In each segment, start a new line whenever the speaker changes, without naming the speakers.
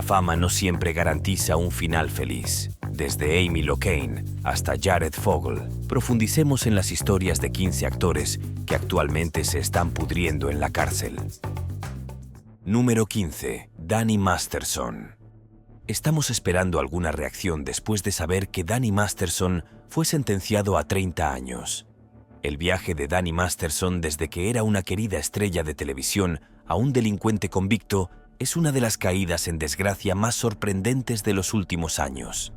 La fama no siempre garantiza un final feliz. Desde Amy Locane hasta Jared Fogle, profundicemos en las historias de 15 actores que actualmente se están pudriendo en la cárcel. Número 15. Danny Masterson. Estamos esperando alguna reacción después de saber que Danny Masterson fue sentenciado a 30 años. El viaje de Danny Masterson desde que era una querida estrella de televisión a un delincuente convicto es una de las caídas en desgracia más sorprendentes de los últimos años.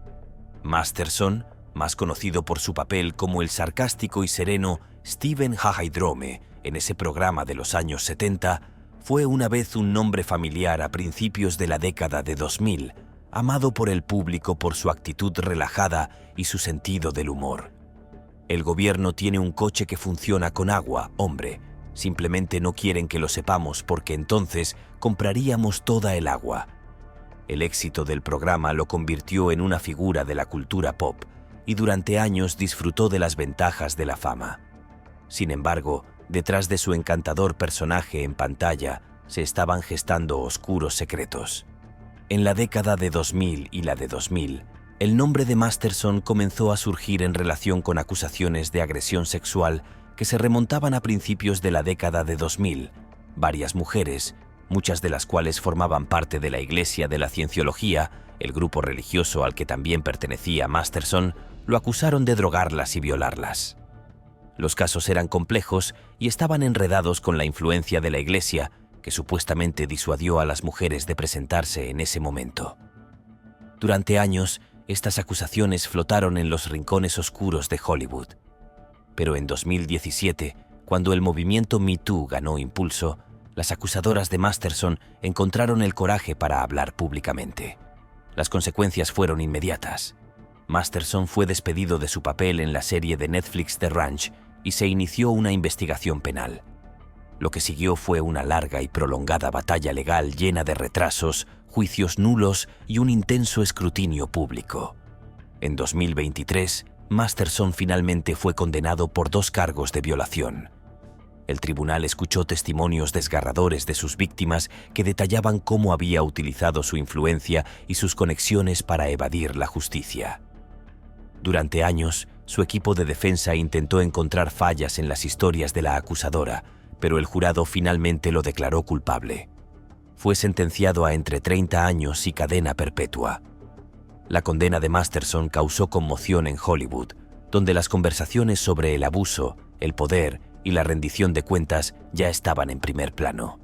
Masterson, más conocido por su papel como el sarcástico y sereno Stephen Haydrome en ese programa de los años 70, fue una vez un nombre familiar a principios de la década de 2000, amado por el público por su actitud relajada y su sentido del humor. El gobierno tiene un coche que funciona con agua, hombre. Simplemente no quieren que lo sepamos porque entonces compraríamos toda el agua. El éxito del programa lo convirtió en una figura de la cultura pop y durante años disfrutó de las ventajas de la fama. Sin embargo, detrás de su encantador personaje en pantalla se estaban gestando oscuros secretos. En la década de 2000 y la de 2000, el nombre de Masterson comenzó a surgir en relación con acusaciones de agresión sexual que se remontaban a principios de la década de 2000. Varias mujeres, muchas de las cuales formaban parte de la Iglesia de la Cienciología, el grupo religioso al que también pertenecía Masterson, lo acusaron de drogarlas y violarlas. Los casos eran complejos y estaban enredados con la influencia de la Iglesia, que supuestamente disuadió a las mujeres de presentarse en ese momento. Durante años, estas acusaciones flotaron en los rincones oscuros de Hollywood. Pero en 2017, cuando el movimiento Me Too ganó impulso, las acusadoras de Masterson encontraron el coraje para hablar públicamente. Las consecuencias fueron inmediatas. Masterson fue despedido de su papel en la serie de Netflix The Ranch y se inició una investigación penal. Lo que siguió fue una larga y prolongada batalla legal llena de retrasos, juicios nulos y un intenso escrutinio público. En 2023, Masterson finalmente fue condenado por 2 cargos de violación. El tribunal escuchó testimonios desgarradores de sus víctimas que detallaban cómo había utilizado su influencia y sus conexiones para evadir la justicia. Durante años, su equipo de defensa intentó encontrar fallas en las historias de la acusadora, pero el jurado finalmente lo declaró culpable. Fue sentenciado a entre 30 años y cadena perpetua. La condena de Masterson causó conmoción en Hollywood, donde las conversaciones sobre el abuso, el poder y la rendición de cuentas ya estaban en primer plano.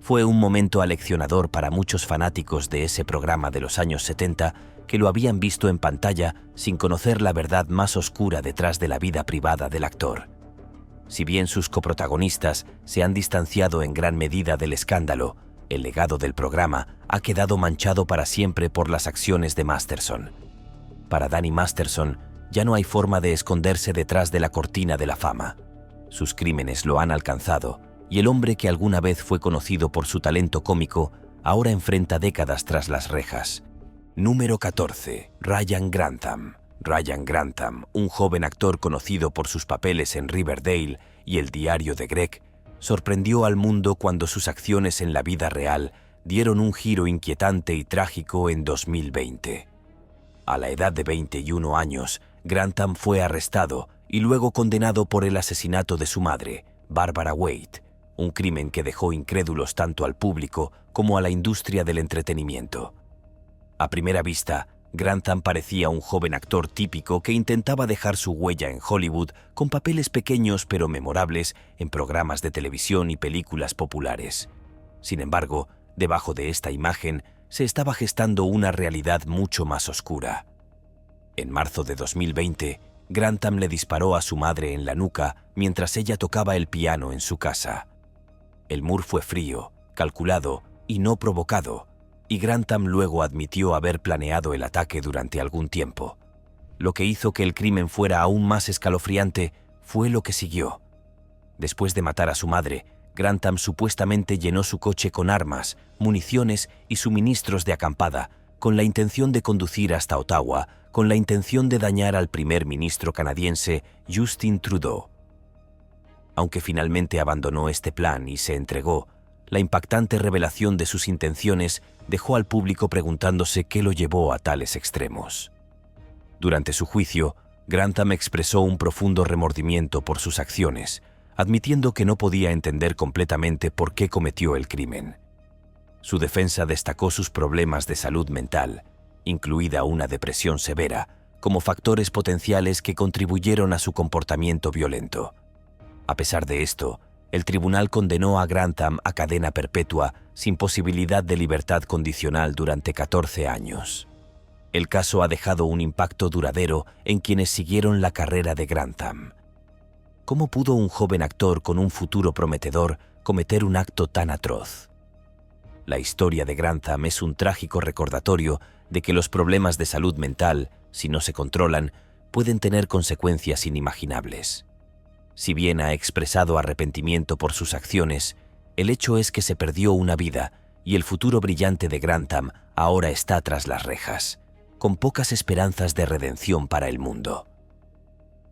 Fue un momento aleccionador para muchos fanáticos de ese programa de los años 70 que lo habían visto en pantalla sin conocer la verdad más oscura detrás de la vida privada del actor. Si bien sus coprotagonistas se han distanciado en gran medida del escándalo, el legado del programa ha quedado manchado para siempre por las acciones de Masterson. Para Danny Masterson, ya no hay forma de esconderse detrás de la cortina de la fama. Sus crímenes lo han alcanzado, y el hombre que alguna vez fue conocido por su talento cómico, ahora enfrenta décadas tras las rejas. Número 14. Ryan Grantham. Ryan Grantham, un joven actor conocido por sus papeles en Riverdale y El diario de Greg, sorprendió al mundo cuando sus acciones en la vida real dieron un giro inquietante y trágico en 2020. A la edad de 21 años, Grantham fue arrestado y luego condenado por el asesinato de su madre, Barbara Wade, un crimen que dejó incrédulos tanto al público como a la industria del entretenimiento. A primera vista, Grantham parecía un joven actor típico que intentaba dejar su huella en Hollywood con papeles pequeños pero memorables en programas de televisión y películas populares. Sin embargo, debajo de esta imagen se estaba gestando una realidad mucho más oscura. En marzo de 2020, Grantham le disparó a su madre en la nuca mientras ella tocaba el piano en su casa. El mur fue frío, calculado y no provocado, y Grantham luego admitió haber planeado el ataque durante algún tiempo. Lo que hizo que el crimen fuera aún más escalofriante fue lo que siguió. Después de matar a su madre, Grantham supuestamente llenó su coche con armas, municiones y suministros de acampada, con la intención de conducir hasta Ottawa, con la intención de dañar al primer ministro canadiense Justin Trudeau. Aunque finalmente abandonó este plan y se entregó, la impactante revelación de sus intenciones dejó al público preguntándose qué lo llevó a tales extremos. Durante su juicio, Grantham expresó un profundo remordimiento por sus acciones, admitiendo que no podía entender completamente por qué cometió el crimen. Su defensa destacó sus problemas de salud mental, incluida una depresión severa, como factores potenciales que contribuyeron a su comportamiento violento. A pesar de esto, el tribunal condenó a Grantham a cadena perpetua sin posibilidad de libertad condicional durante 14 años. El caso ha dejado un impacto duradero en quienes siguieron la carrera de Grantham. ¿Cómo pudo un joven actor con un futuro prometedor cometer un acto tan atroz? La historia de Grantham es un trágico recordatorio de que los problemas de salud mental, si no se controlan, pueden tener consecuencias inimaginables. Si bien ha expresado arrepentimiento por sus acciones, el hecho es que se perdió una vida y el futuro brillante de Grantham ahora está tras las rejas, con pocas esperanzas de redención para el mundo.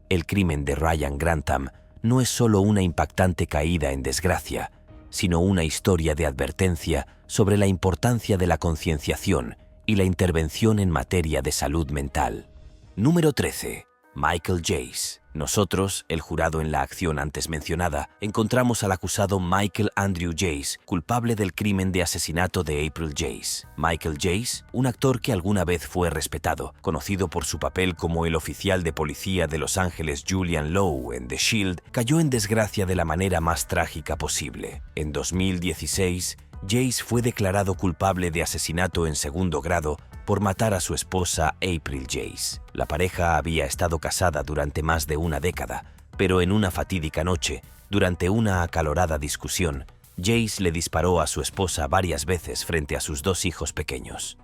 El crimen de Ryan Grantham no es solo una impactante caída en desgracia, sino una historia de advertencia sobre la importancia de la concienciación y la intervención en materia de salud mental. Número 13. Michael Jace. Nosotros, el jurado en la acción antes mencionada, encontramos al acusado Michael Andrew Jace, culpable del crimen de asesinato de April Jace. Michael Jace, un actor que alguna vez fue respetado, conocido por su papel como el oficial de policía de Los Ángeles Julian Lowe en The Shield, cayó en desgracia de la manera más trágica posible. En 2016, Jace fue declarado culpable de asesinato en segundo grado por matar a su esposa April Jace. La pareja había estado casada durante más de una década, pero en una fatídica noche, durante una acalorada discusión, Jace le disparó a su esposa varias veces frente a sus 2 hijos pequeños.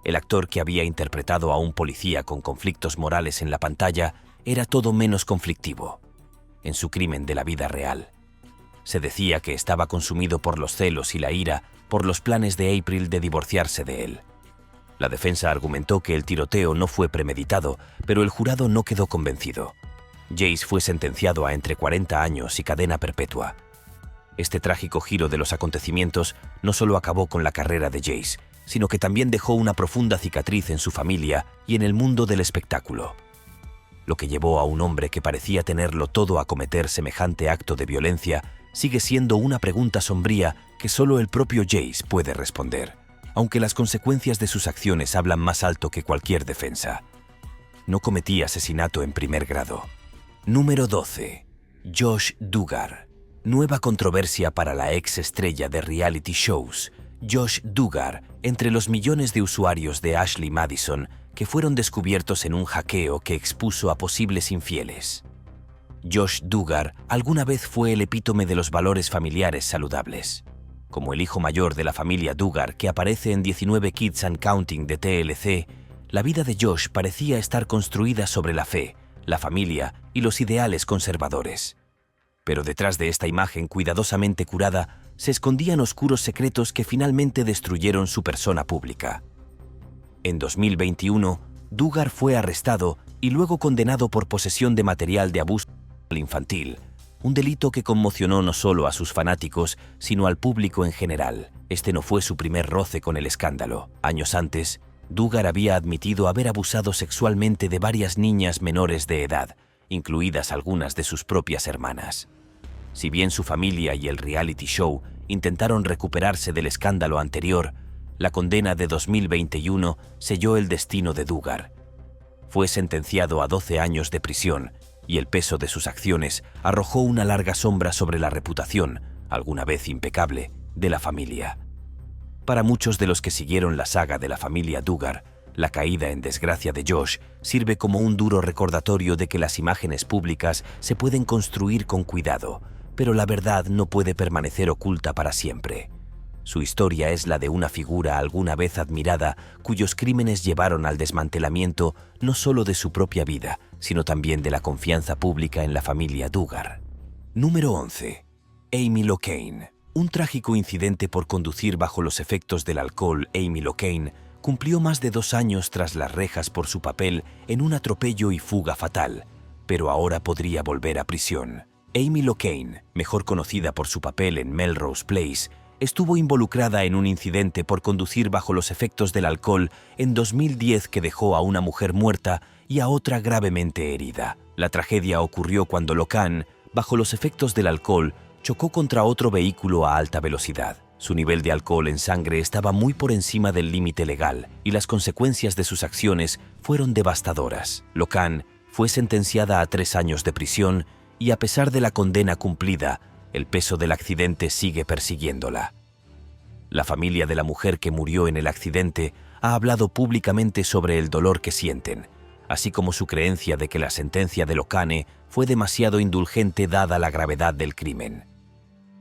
El actor que había interpretado a un policía con conflictos morales en la pantalla era todo menos conflictivo. En su crimen de la vida real, se decía que estaba consumido por los celos y la ira por los planes de April de divorciarse de él. La defensa argumentó que el tiroteo no fue premeditado, pero el jurado no quedó convencido. Jace fue sentenciado a entre 40 años y cadena perpetua. Este trágico giro de los acontecimientos no solo acabó con la carrera de Jace, sino que también dejó una profunda cicatriz en su familia y en el mundo del espectáculo. Lo que llevó a un hombre que parecía tenerlo todo a cometer semejante acto de violencia sigue siendo una pregunta sombría que solo el propio Jace puede responder, aunque las consecuencias de sus acciones hablan más alto que cualquier defensa. No cometí asesinato en primer grado. Número 12. Josh Duggar. Nueva controversia para la ex estrella de reality shows. Josh Duggar, entre los millones de usuarios de Ashley Madison que fueron descubiertos en un hackeo que expuso a posibles infieles. Josh Duggar alguna vez fue el epítome de los valores familiares saludables. Como el hijo mayor de la familia Duggar que aparece en 19 Kids and Counting de TLC, la vida de Josh parecía estar construida sobre la fe, la familia y los ideales conservadores. Pero detrás de esta imagen cuidadosamente curada se escondían oscuros secretos que finalmente destruyeron su persona pública. En 2021, Duggar fue arrestado y luego condenado por posesión de material de abuso infantil, un delito que conmocionó no solo a sus fanáticos, sino al público en general. Este no fue su primer roce con el escándalo. Años antes, Duggar había admitido haber abusado sexualmente de varias niñas menores de edad, incluidas algunas de sus propias hermanas. Si bien su familia y el reality show intentaron recuperarse del escándalo anterior, la condena de 2021 selló el destino de Duggar. Fue sentenciado a 12 años de prisión, y el peso de sus acciones arrojó una larga sombra sobre la reputación, alguna vez impecable, de la familia. Para muchos de los que siguieron la saga de la familia Duggar, la caída en desgracia de Josh sirve como un duro recordatorio de que las imágenes públicas se pueden construir con cuidado, pero la verdad no puede permanecer oculta para siempre. Su historia es la de una figura alguna vez admirada cuyos crímenes llevaron al desmantelamiento no solo de su propia vida, sino también de la confianza pública en la familia Duggar. Número 11. Amy Locane. Un trágico incidente por conducir bajo los efectos del alcohol. Amy Locane cumplió más de 2 años tras las rejas por su papel en un atropello y fuga fatal, pero ahora podría volver a prisión. Amy Locane, mejor conocida por su papel en Melrose Place, estuvo involucrada en un incidente por conducir bajo los efectos del alcohol en 2010 que dejó a una mujer muerta y a otra gravemente herida. La tragedia ocurrió cuando Locan, bajo los efectos del alcohol, chocó contra otro vehículo a alta velocidad. Su nivel de alcohol en sangre estaba muy por encima del límite legal y las consecuencias de sus acciones fueron devastadoras. Locan fue sentenciada a 3 años de prisión y a pesar de la condena cumplida, el peso del accidente sigue persiguiéndola. La familia de la mujer que murió en el accidente ha hablado públicamente sobre el dolor que sienten, así como su creencia de que la sentencia de Locane fue demasiado indulgente dada la gravedad del crimen.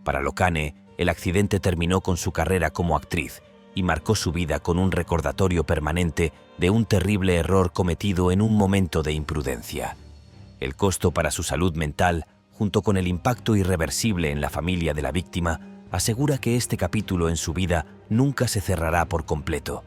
Para Locane, el accidente terminó con su carrera como actriz y marcó su vida con un recordatorio permanente de un terrible error cometido en un momento de imprudencia. El costo para su salud mental, junto con el impacto irreversible en la familia de la víctima, asegura que este capítulo en su vida nunca se cerrará por completo.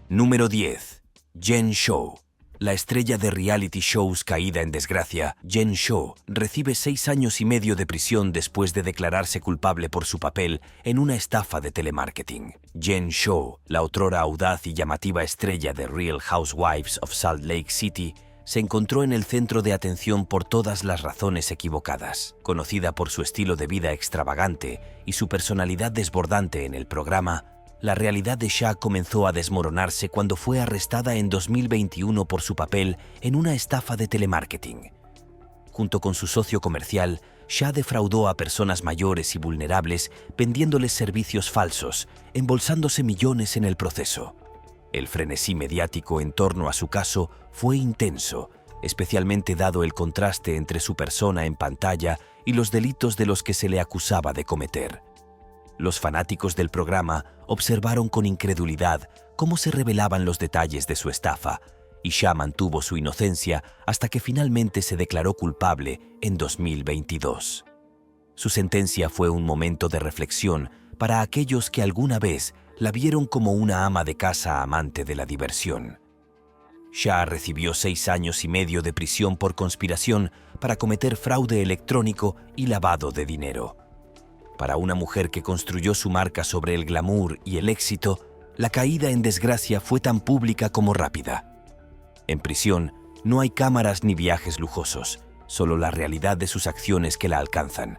Número 10. Jen Shou. La estrella de reality shows caída en desgracia, Jen Shou, recibe 6 años y medio de prisión después de declararse culpable por su papel en una estafa de telemarketing. Jen Shou, la otrora audaz y llamativa estrella de Real Housewives of Salt Lake City, se encontró en el centro de atención por todas las razones equivocadas. Conocida por su estilo de vida extravagante y su personalidad desbordante en el programa, la realidad de Sha comenzó a desmoronarse cuando fue arrestada en 2021 por su papel en una estafa de telemarketing. Junto con su socio comercial, Sha defraudó a personas mayores y vulnerables vendiéndoles servicios falsos, embolsándose millones en el proceso. El frenesí mediático en torno a su caso fue intenso, especialmente dado el contraste entre su persona en pantalla y los delitos de los que se le acusaba de cometer. Los fanáticos del programa observaron con incredulidad cómo se revelaban los detalles de su estafa, y Sha mantuvo su inocencia hasta que finalmente se declaró culpable en 2022. Su sentencia fue un momento de reflexión para aquellos que alguna vez la vieron como una ama de casa amante de la diversión. Sha recibió 6 años y medio de prisión por conspiración para cometer fraude electrónico y lavado de dinero. Para una mujer que construyó su marca sobre el glamour y el éxito, la caída en desgracia fue tan pública como rápida. En prisión, no hay cámaras ni viajes lujosos, solo la realidad de sus acciones que la alcanzan.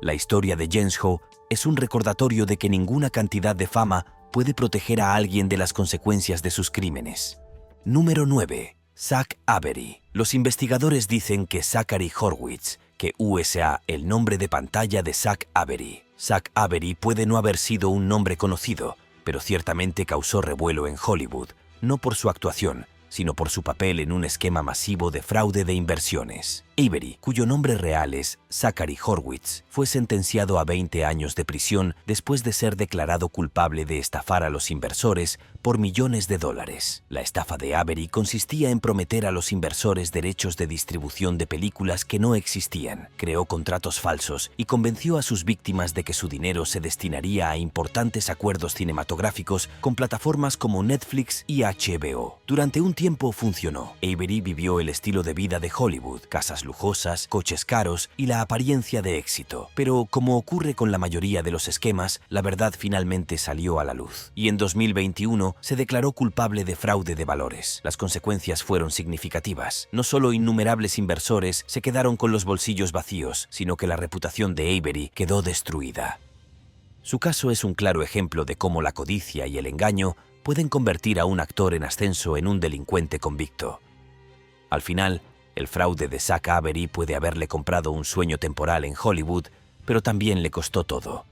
La historia de Jen Shou es un recordatorio de que ninguna cantidad de fama puede proteger a alguien de las consecuencias de sus crímenes. Número 9. Zach Avery. Los investigadores dicen que Zachary Horwitz, que USA el nombre de pantalla de Zach Avery. Zach Avery puede no haber sido un nombre conocido, pero ciertamente causó revuelo en Hollywood, no por su actuación, sino por su papel en un esquema masivo de fraude de inversiones. Avery, cuyo nombre real es Zachary Horwitz, fue sentenciado a 20 años de prisión después de ser declarado culpable de estafar a los inversores por millones de dólares. La estafa de Avery consistía en prometer a los inversores derechos de distribución de películas que no existían, creó contratos falsos y convenció a sus víctimas de que su dinero se destinaría a importantes acuerdos cinematográficos con plataformas como Netflix y HBO. Durante un tiempo funcionó. Avery vivió el estilo de vida de Hollywood, casas lujosas, coches caros y la apariencia de éxito. Pero, como ocurre con la mayoría de los esquemas, la verdad finalmente salió a la luz. Y en 2021 se declaró culpable de fraude de valores. Las consecuencias fueron significativas. No solo innumerables inversores se quedaron con los bolsillos vacíos, sino que la reputación de Avery quedó destruida. Su caso es un claro ejemplo de cómo la codicia y el engaño pueden convertir a un actor en ascenso en un delincuente convicto. Al final, el fraude de Zach Avery puede haberle comprado un sueño temporal en Hollywood, pero también le costó todo.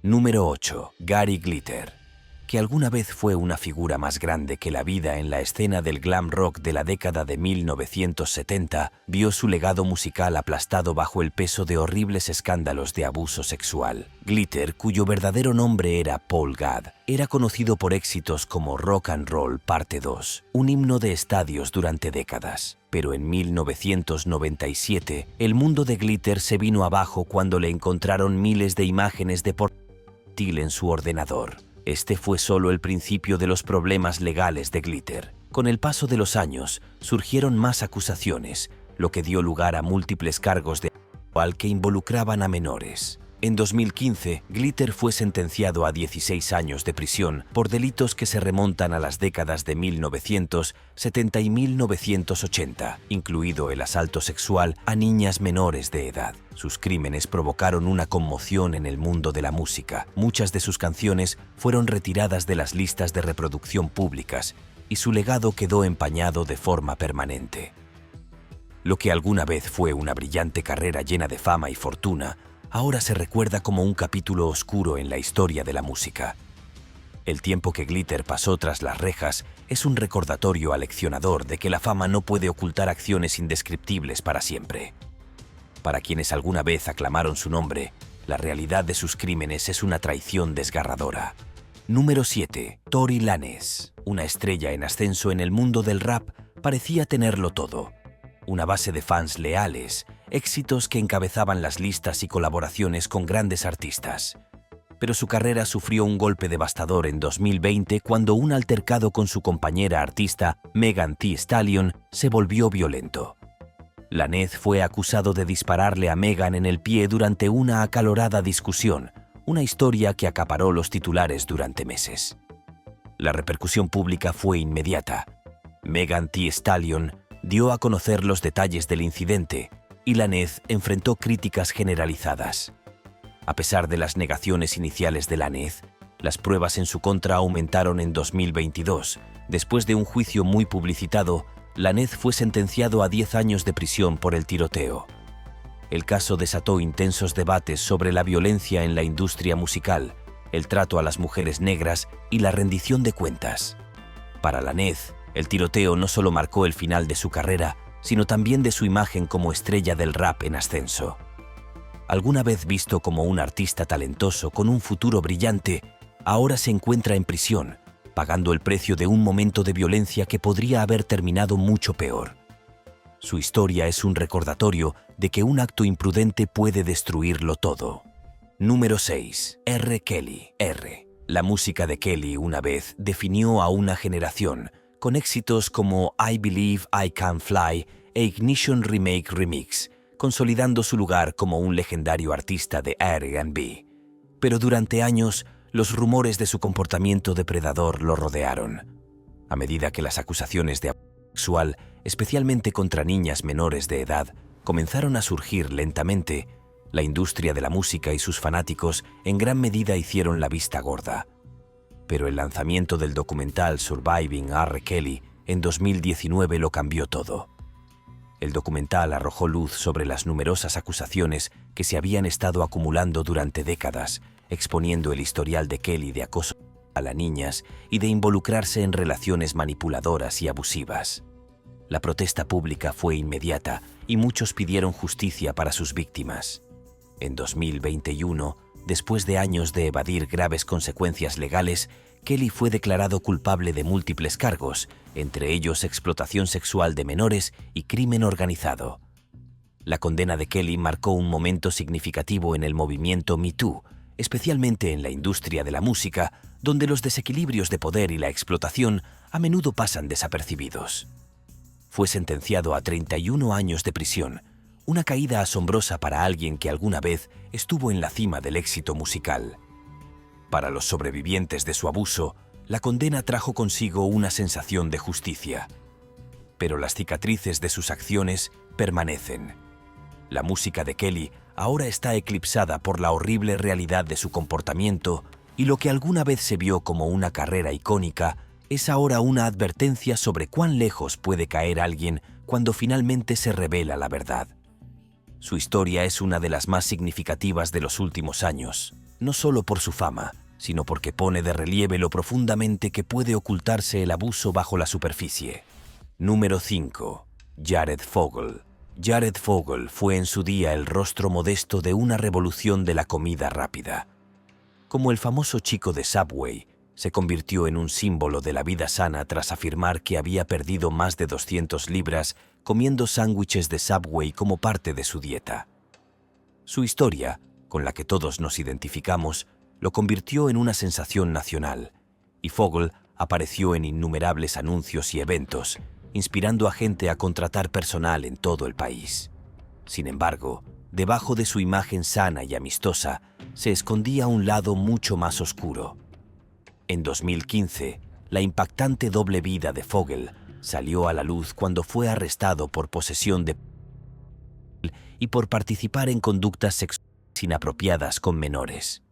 Número 8. Gary Glitter. Que alguna vez fue una figura más grande que la vida en la escena del glam rock de la década de 1970, vio su legado musical aplastado bajo el peso de horribles escándalos de abuso sexual. Glitter, cuyo verdadero nombre era Paul Gadd, era conocido por éxitos como Rock and Roll Parte 2, un himno de estadios durante décadas. Pero en 1997, el mundo de Glitter se vino abajo cuando le encontraron miles de imágenes de pornografía en su ordenador. Este fue solo el principio de los problemas legales de Glitter. Con el paso de los años, surgieron más acusaciones, lo que dio lugar a múltiples cargos de abuso que involucraban a menores. En 2015, Glitter fue sentenciado a 16 años de prisión por delitos que se remontan a las décadas de 1970 y 1980, incluido el asalto sexual a niñas menores de edad. Sus crímenes provocaron una conmoción en el mundo de la música. Muchas de sus canciones fueron retiradas de las listas de reproducción públicas y su legado quedó empañado de forma permanente. Lo que alguna vez fue una brillante carrera llena de fama y fortuna, ahora se recuerda como un capítulo oscuro en la historia de la música. El tiempo que Glitter pasó tras las rejas es un recordatorio aleccionador de que la fama no puede ocultar acciones indescriptibles para siempre. Para quienes alguna vez aclamaron su nombre, la realidad de sus crímenes es una traición desgarradora. Número 7. Tory Lanez. Una estrella en ascenso en el mundo del rap, parecía tenerlo todo. Una base de fans leales, éxitos que encabezaban las listas y colaboraciones con grandes artistas. Pero su carrera sufrió un golpe devastador en 2020 cuando un altercado con su compañera artista, Megan Thee Stallion, se volvió violento. Lanez fue acusado de dispararle a Megan en el pie durante una acalorada discusión, una historia que acaparó los titulares durante meses. La repercusión pública fue inmediata. Megan Thee Stallion dio a conocer los detalles del incidente y Lanez enfrentó críticas generalizadas. A pesar de las negaciones iniciales de Lanez, las pruebas en su contra aumentaron en 2022. Después de un juicio muy publicitado, Lanez fue sentenciado a 10 años de prisión por el tiroteo. El caso desató intensos debates sobre la violencia en la industria musical, el trato a las mujeres negras y la rendición de cuentas. Para Lanez, el tiroteo no solo marcó el final de su carrera, sino también de su imagen como estrella del rap en ascenso. Alguna vez visto como un artista talentoso con un futuro brillante, ahora se encuentra en prisión, pagando el precio de un momento de violencia que podría haber terminado mucho peor. Su historia es un recordatorio de que un acto imprudente puede destruirlo todo. Número 6. R. Kelly. La música de Kelly una vez definió a una generación, con éxitos como I Believe I Can Fly e Ignition Remake Remix, consolidando su lugar como un legendario artista de R&B. Pero durante años, los rumores de su comportamiento depredador lo rodearon. A medida que las acusaciones de abuso sexual, especialmente contra niñas menores de edad, comenzaron a surgir lentamente, la industria de la música y sus fanáticos en gran medida hicieron la vista gorda. Pero el lanzamiento del documental Surviving R. Kelly en 2019 lo cambió todo. El documental arrojó luz sobre las numerosas acusaciones que se habían estado acumulando durante décadas, exponiendo el historial de Kelly de acoso a las niñas y de involucrarse en relaciones manipuladoras y abusivas. La protesta pública fue inmediata y muchos pidieron justicia para sus víctimas. En 2021, después de años de evadir graves consecuencias legales, Kelly fue declarado culpable de múltiples cargos, entre ellos explotación sexual de menores y crimen organizado. La condena de Kelly marcó un momento significativo en el movimiento Me Too, especialmente en la industria de la música, donde los desequilibrios de poder y la explotación a menudo pasan desapercibidos. Fue sentenciado a 31 años de prisión, una caída asombrosa para alguien que alguna vez estuvo en la cima del éxito musical. Para los sobrevivientes de su abuso, la condena trajo consigo una sensación de justicia. Pero las cicatrices de sus acciones permanecen. La música de Kelly ahora está eclipsada por la horrible realidad de su comportamiento y lo que alguna vez se vio como una carrera icónica es ahora una advertencia sobre cuán lejos puede caer alguien cuando finalmente se revela la verdad. Su historia es una de las más significativas de los últimos años, no solo por su fama, sino porque pone de relieve lo profundamente que puede ocultarse el abuso bajo la superficie. Número 5. Jared Fogle. Jared Fogle fue en su día el rostro modesto de una revolución de la comida rápida. Como el famoso chico de Subway, se convirtió en un símbolo de la vida sana tras afirmar que había perdido más de 200 libras comiendo sándwiches de Subway como parte de su dieta. Su historia, con la que todos nos identificamos, lo convirtió en una sensación nacional, y Fogle apareció en innumerables anuncios y eventos, inspirando a gente a contratar personal en todo el país. Sin embargo, debajo de su imagen sana y amistosa, se escondía un lado mucho más oscuro. En 2015, la impactante doble vida de Fogel salió a la luz cuando fue arrestado por posesión de y por participar en conductas sexuales inapropiadas con menores.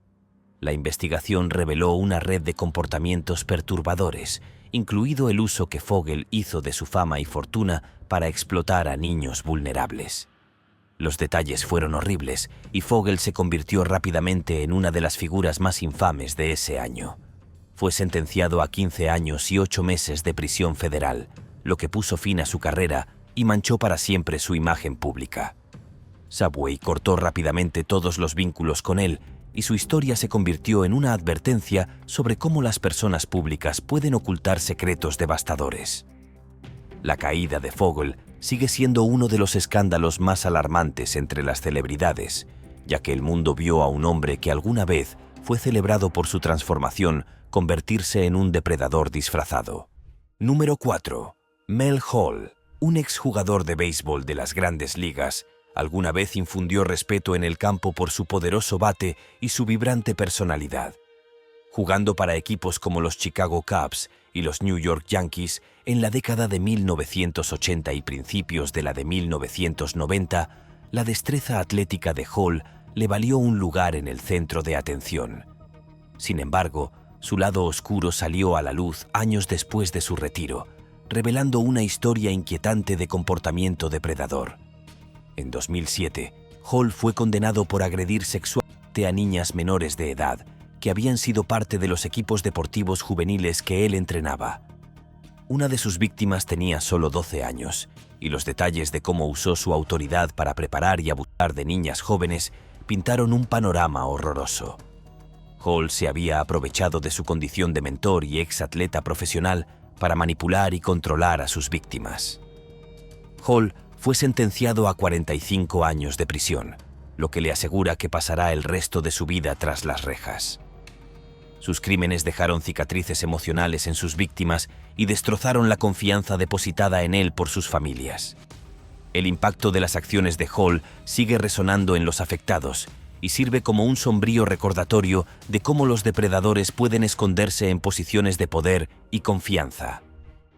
La investigación reveló una red de comportamientos perturbadores, incluido el uso que Fogel hizo de su fama y fortuna para explotar a niños vulnerables. Los detalles fueron horribles y Fogel se convirtió rápidamente en una de las figuras más infames de ese año. Fue sentenciado a 15 años y 8 meses de prisión federal, lo que puso fin a su carrera y manchó para siempre su imagen pública. Subway cortó rápidamente todos los vínculos con él y su historia se convirtió en una advertencia sobre cómo las personas públicas pueden ocultar secretos devastadores. La caída de Fogel sigue siendo uno de los escándalos más alarmantes entre las celebridades, ya que el mundo vio a un hombre que alguna vez fue celebrado por su transformación convertirse en un depredador disfrazado. Número 4. Mel Hall, un exjugador de béisbol de las Grandes Ligas, alguna vez infundió respeto en el campo por su poderoso bate y su vibrante personalidad. Jugando para equipos como los Chicago Cubs y los New York Yankees en la década de 1980 y principios de la de 1990, la destreza atlética de Hall le valió un lugar en el centro de atención. Sin embargo, su lado oscuro salió a la luz años después de su retiro, revelando una historia inquietante de comportamiento depredador. En 2007, Hall fue condenado por agredir sexualmente a niñas menores de edad que habían sido parte de los equipos deportivos juveniles que él entrenaba. Una de sus víctimas tenía solo 12 años, y los detalles de cómo usó su autoridad para preparar y abusar de niñas jóvenes pintaron un panorama horroroso. Hall se había aprovechado de su condición de mentor y ex-atleta profesional para manipular y controlar a sus víctimas. Hall fue sentenciado a 45 años de prisión, lo que le asegura que pasará el resto de su vida tras las rejas. Sus crímenes dejaron cicatrices emocionales en sus víctimas y destrozaron la confianza depositada en él por sus familias. El impacto de las acciones de Hall sigue resonando en los afectados y sirve como un sombrío recordatorio de cómo los depredadores pueden esconderse en posiciones de poder y confianza.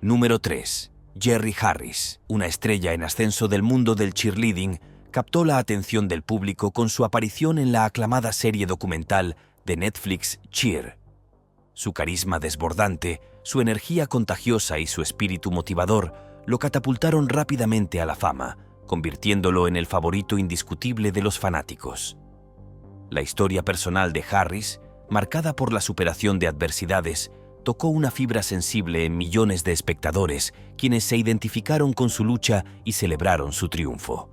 Número 3. Jerry Harris, una estrella en ascenso del mundo del cheerleading, captó la atención del público con su aparición en la aclamada serie documental de Netflix Cheer. Su carisma desbordante, su energía contagiosa y su espíritu motivador lo catapultaron rápidamente a la fama, convirtiéndolo en el favorito indiscutible de los fanáticos. La historia personal de Harris, marcada por la superación de adversidades, tocó una fibra sensible en millones de espectadores, quienes se identificaron con su lucha y celebraron su triunfo.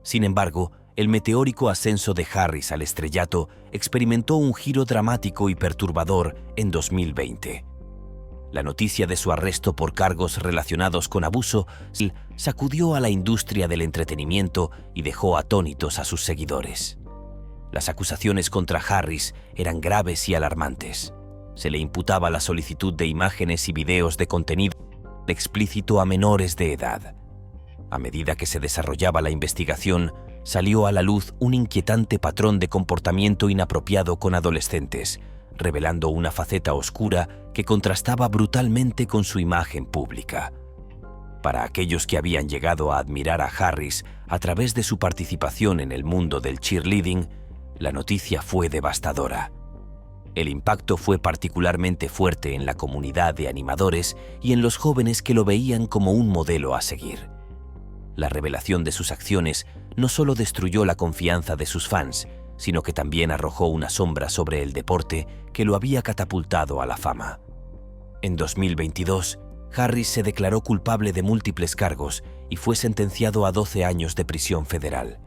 Sin embargo, el meteórico ascenso de Harris al estrellato experimentó un giro dramático y perturbador en 2020. La noticia de su arresto por cargos relacionados con abuso sacudió a la industria del entretenimiento y dejó atónitos a sus seguidores. Las acusaciones contra Harris eran graves y alarmantes. Se le imputaba la solicitud de imágenes y videos de contenido explícito a menores de edad. A medida que se desarrollaba la investigación, salió a la luz un inquietante patrón de comportamiento inapropiado con adolescentes, revelando una faceta oscura que contrastaba brutalmente con su imagen pública. Para aquellos que habían llegado a admirar a Harris a través de su participación en el mundo del cheerleading, la noticia fue devastadora. El impacto fue particularmente fuerte en la comunidad de animadores y en los jóvenes que lo veían como un modelo a seguir. La revelación de sus acciones no solo destruyó la confianza de sus fans, sino que también arrojó una sombra sobre el deporte que lo había catapultado a la fama. En 2022, Harris se declaró culpable de múltiples cargos y fue sentenciado a 12 años de prisión federal.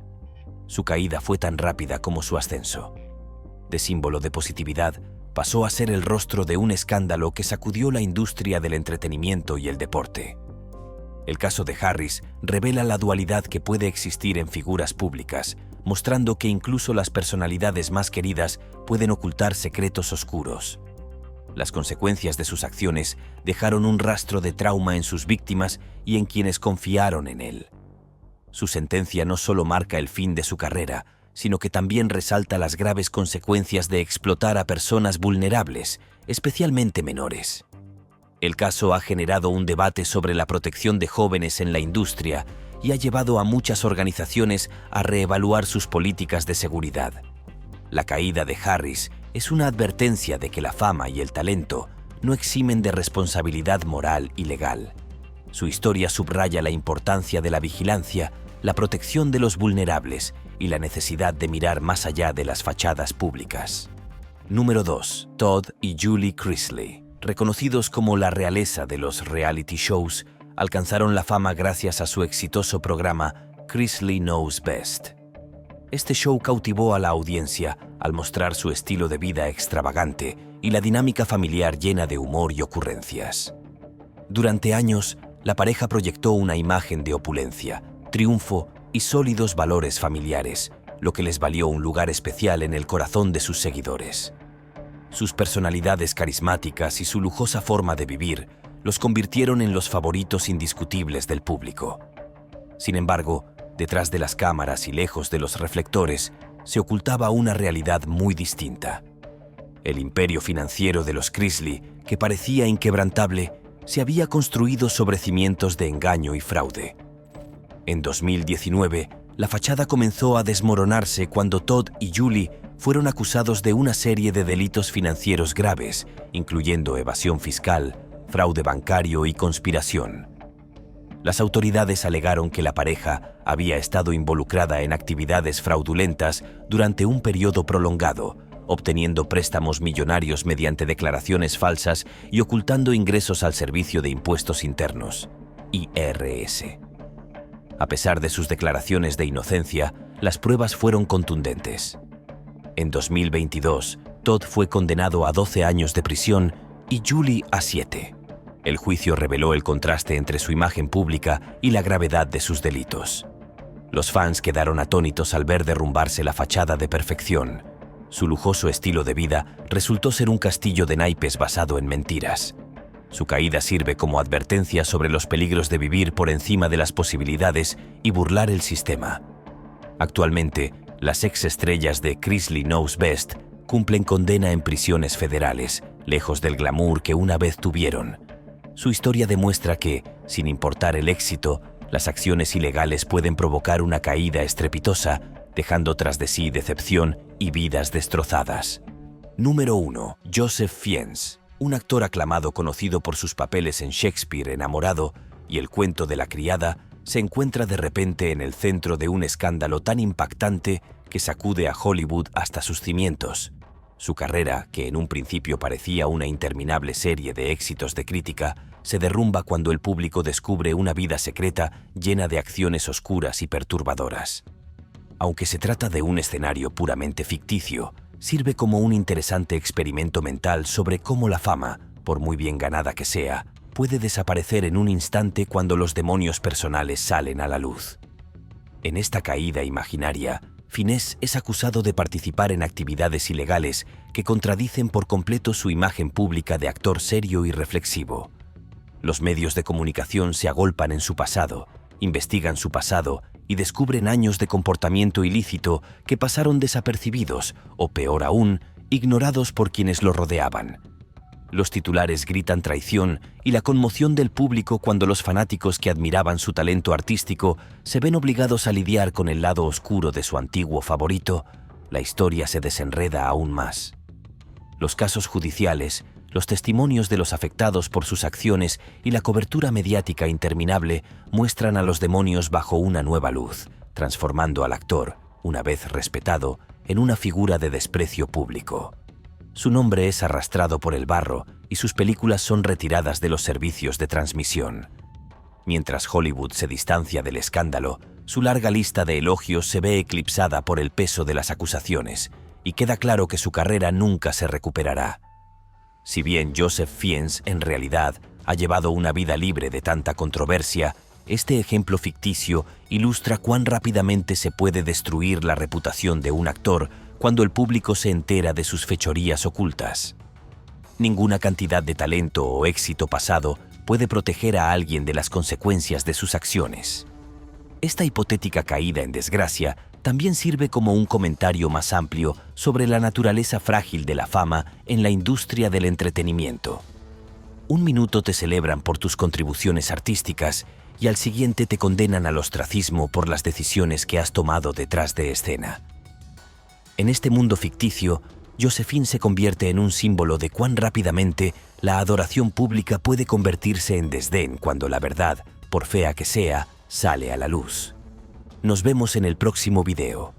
Su caída fue tan rápida como su ascenso. De símbolo de positividad, pasó a ser el rostro de un escándalo que sacudió la industria del entretenimiento y el deporte. El caso de Harris revela la dualidad que puede existir en figuras públicas, mostrando que incluso las personalidades más queridas pueden ocultar secretos oscuros. Las consecuencias de sus acciones dejaron un rastro de trauma en sus víctimas y en quienes confiaron en él. Su sentencia no solo marca el fin de su carrera, sino que también resalta las graves consecuencias de explotar a personas vulnerables, especialmente menores. El caso ha generado un debate sobre la protección de jóvenes en la industria y ha llevado a muchas organizaciones a reevaluar sus políticas de seguridad. La caída de Harris es una advertencia de que la fama y el talento no eximen de responsabilidad moral y legal. Su historia subraya la importancia de la vigilancia, la protección de los vulnerables y la necesidad de mirar más allá de las fachadas públicas. Número 2. Todd y Julie Chrisley. Reconocidos como la realeza de los reality shows, alcanzaron la fama gracias a su exitoso programa Chrisley Knows Best. Este show cautivó a la audiencia al mostrar su estilo de vida extravagante y la dinámica familiar llena de humor y ocurrencias. Durante años, la pareja proyectó una imagen de opulencia, triunfo y sólidos valores familiares, lo que les valió un lugar especial en el corazón de sus seguidores. Sus personalidades carismáticas y su lujosa forma de vivir los convirtieron en los favoritos indiscutibles del público. Sin embargo, detrás de las cámaras y lejos de los reflectores, se ocultaba una realidad muy distinta. El imperio financiero de los Chrisley, que parecía inquebrantable, se había construido sobre cimientos de engaño y fraude. En 2019, la fachada comenzó a desmoronarse cuando Todd y Julie fueron acusados de una serie de delitos financieros graves, incluyendo evasión fiscal, fraude bancario y conspiración. Las autoridades alegaron que la pareja había estado involucrada en actividades fraudulentas durante un periodo prolongado, obteniendo préstamos millonarios mediante declaraciones falsas y ocultando ingresos al Servicio de Impuestos Internos, IRS. A pesar de sus declaraciones de inocencia, las pruebas fueron contundentes. En 2022, Todd fue condenado a 12 años de prisión y Julie a 7. El juicio reveló el contraste entre su imagen pública y la gravedad de sus delitos. Los fans quedaron atónitos al ver derrumbarse la fachada de perfección. Su lujoso estilo de vida resultó ser un castillo de naipes basado en mentiras. Su caída sirve como advertencia sobre los peligros de vivir por encima de las posibilidades y burlar el sistema. Actualmente, las ex-estrellas de Chrisley Knows Best cumplen condena en prisiones federales, lejos del glamour que una vez tuvieron. Su historia demuestra que, sin importar el éxito, las acciones ilegales pueden provocar una caída estrepitosa, dejando tras de sí decepción y vidas destrozadas. Número 1. Joseph Fiennes, un actor aclamado conocido por sus papeles en Shakespeare, Enamorado y El cuento de la criada, se encuentra de repente en el centro de un escándalo tan impactante que sacude a Hollywood hasta sus cimientos. Su carrera, que en un principio parecía una interminable serie de éxitos de crítica, se derrumba cuando el público descubre una vida secreta llena de acciones oscuras y perturbadoras. Aunque se trata de un escenario puramente ficticio, sirve como un interesante experimento mental sobre cómo la fama, por muy bien ganada que sea, puede desaparecer en un instante cuando los demonios personales salen a la luz. En esta caída imaginaria, Fiennes es acusado de participar en actividades ilegales que contradicen por completo su imagen pública de actor serio y reflexivo. Los medios de comunicación se agolpan en su pasado, investigan su pasado y descubren años de comportamiento ilícito que pasaron desapercibidos o, peor aún, ignorados por quienes lo rodeaban. Los titulares gritan traición y la conmoción del público cuando los fanáticos que admiraban su talento artístico se ven obligados a lidiar con el lado oscuro de su antiguo favorito. La historia se desenreda aún más. Los casos judiciales, los testimonios de los afectados por sus acciones y la cobertura mediática interminable muestran a los demonios bajo una nueva luz, transformando al actor, una vez respetado, en una figura de desprecio público. Su nombre es arrastrado por el barro y sus películas son retiradas de los servicios de transmisión. Mientras Hollywood se distancia del escándalo, su larga lista de elogios se ve eclipsada por el peso de las acusaciones, y queda claro que su carrera nunca se recuperará. Si bien Joseph Fiennes en realidad ha llevado una vida libre de tanta controversia, este ejemplo ficticio ilustra cuán rápidamente se puede destruir la reputación de un actor cuando el público se entera de sus fechorías ocultas. Ninguna cantidad de talento o éxito pasado puede proteger a alguien de las consecuencias de sus acciones. Esta hipotética caída en desgracia también sirve como un comentario más amplio sobre la naturaleza frágil de la fama en la industria del entretenimiento. Un minuto te celebran por tus contribuciones artísticas y al siguiente te condenan al ostracismo por las decisiones que has tomado detrás de escena. En este mundo ficticio, Josephine se convierte en un símbolo de cuán rápidamente la adoración pública puede convertirse en desdén cuando la verdad, por fea que sea, sale a la luz. Nos vemos en el próximo video.